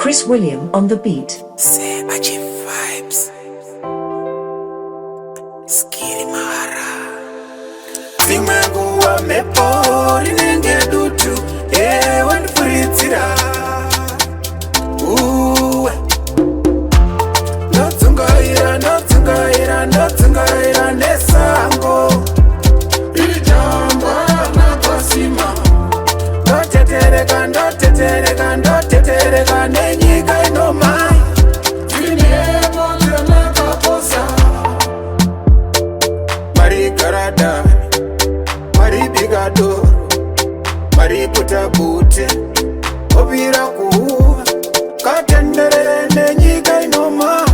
ChrisWilliam on the beat. Sir Archie-ve Vibes. Skiri Mara. Zimwangu wa mepori nenge dutu. Wanifuritsira. Notsungaira nesango. Jambwa nakosima. Ndotetereka nenyika inomai. Mari garada, mari bigado, mari putabute, obira kuwa, katendere nenyika inoma,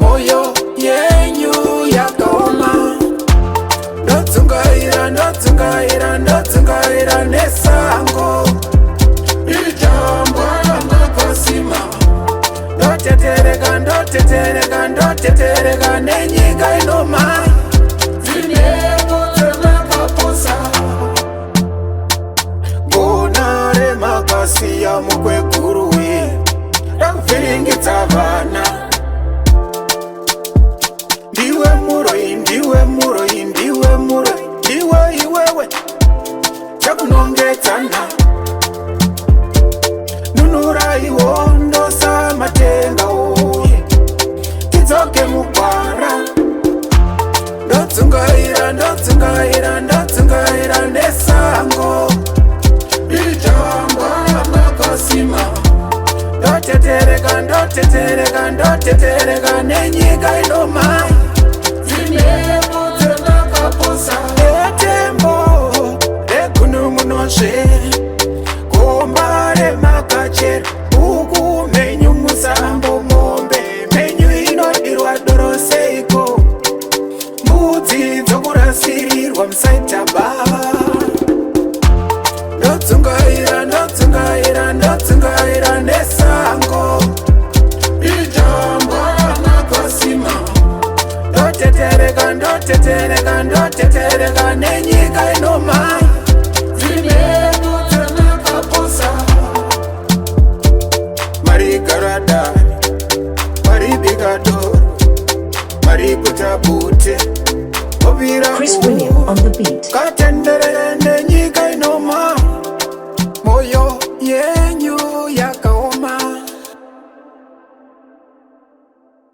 moyo yenyu yakaoma. Notsungaira nesango, Jambwa nakosima. Ndotetereka nenyika inomai. Bonare makasiya mukwekuruwe rakufiringitsa vana. Ndiwe muroi, ndiwe iwewe chakunongedzana. Nunuraiwo ndosa matenga uye tidzoke mugwara. Ndotsungaira nesango. Jambwa nakosima. Ndotetereka nenyika inomai. Etembo regunumunosve gomba remakachera uku menyu musambo mombe menyu inodirwa doroseiko mbudzi dzokurasirirwa musaita baba. Ndotsungaira nesango. Jambwa nakosima. Ndotetereka nenyika inomai.